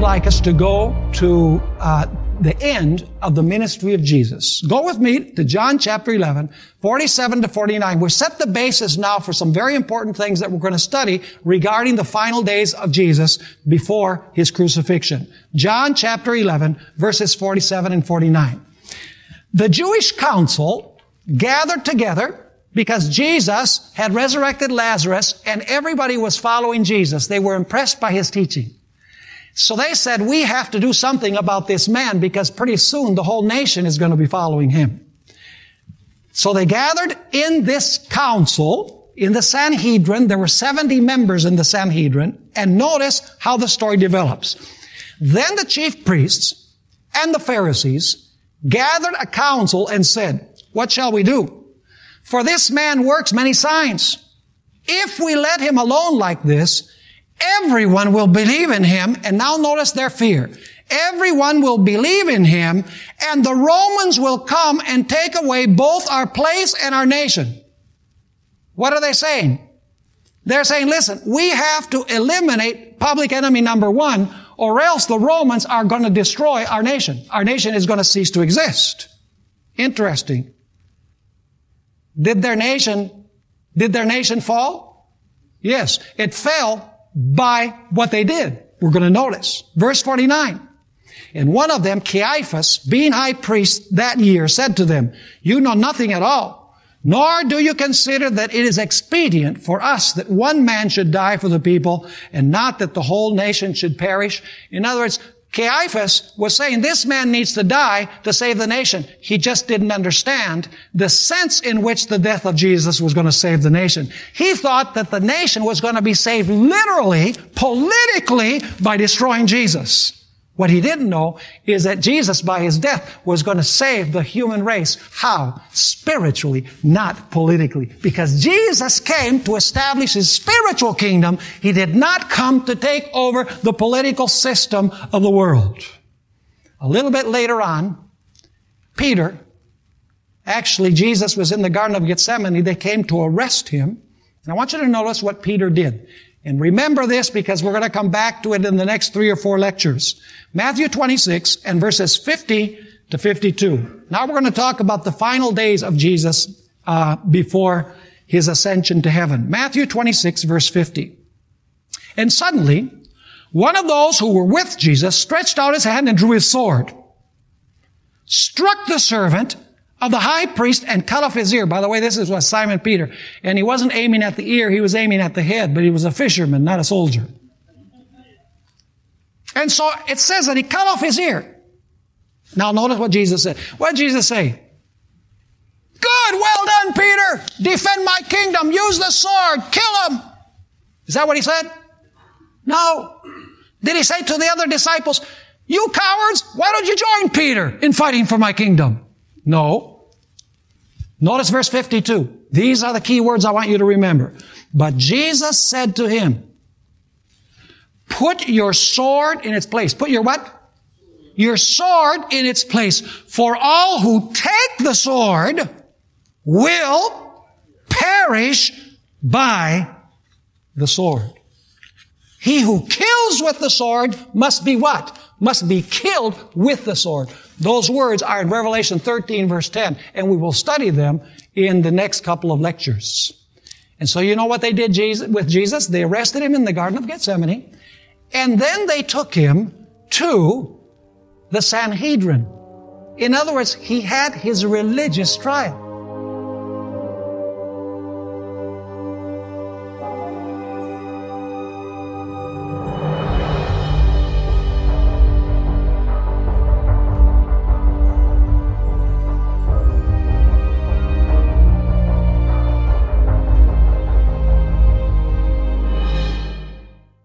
would like us to go to the end of the ministry of Jesus. Go with me to John chapter 11, 47 to 49. We've set the basis now for some very important things that we're going to study regarding the final days of Jesus before His crucifixion. John chapter 11, verses 47 and 49. The Jewish council gathered together because Jesus had resurrected Lazarus and everybody was following Jesus. They were impressed by His teaching. So they said, we have to do something about this man because pretty soon the whole nation is going to be following him. So they gathered in this council, in the Sanhedrin. There were 70 members in the Sanhedrin. And notice how the story develops. Then the chief priests and the Pharisees gathered a council and said, what shall we do? For this man works many signs. If we let him alone like this, everyone will believe in him. And now notice their fear. Everyone will believe in him, and the Romans will come and take away both our place and our nation. What are they saying? They're saying, listen, we have to eliminate public enemy number one, or else the Romans are going to destroy our nation. Our nation is going to cease to exist. Interesting. Did their nation fall? Yes, it fell by what they did. We're going to notice. Verse 49. And one of them, Caiaphas, being high priest that year, said to them, you know nothing at all, nor do you consider that it is expedient for us that one man should die for the people and not that the whole nation should perish. In other words, Caiaphas was saying this man needs to die to save the nation. He just didn't understand the sense in which the death of Jesus was going to save the nation. He thought that the nation was going to be saved literally, politically, by destroying Jesus. What he didn't know is that Jesus, by His death, was going to save the human race. How? Spiritually, not politically. Because Jesus came to establish His spiritual kingdom. He did not come to take over the political system of the world. A little bit later on, Peter, actually Jesus was in the Garden of Gethsemane. They came to arrest Him. And I want you to notice what Peter did. And remember this because we're going to come back to it in the next 3 or 4 lectures. Matthew 26 and verses 50 to 52. Now we're going to talk about the final days of Jesus before His ascension to heaven. Matthew 26 verse 50. And suddenly, one of those who were with Jesus stretched out his hand and drew his sword, struck the servant of the high priest and cut off his ear. By the way, this was Simon Peter. And he wasn't aiming at the ear, he was aiming at the head, but he was a fisherman, not a soldier. And so it says that he cut off his ear. Now notice what Jesus said. What did Jesus say? Good, well done, Peter. Defend my kingdom. Use the sword. Kill him. Is that what he said? No. Did he say to the other disciples, you cowards, why don't you join Peter in fighting for my kingdom? No. Notice verse 52. These are the key words I want you to remember. But Jesus said to him, put your sword in its place. Put your what? Your sword in its place. For all who take the sword will perish by the sword. He who kills with the sword must be what? Must be killed with the sword. Those words are in Revelation 13 verse 10, and we will study them in the next couple of lectures. And so you know what they did with Jesus? They arrested Him in the Garden of Gethsemane, and then they took Him to the Sanhedrin. In other words, He had His religious trial.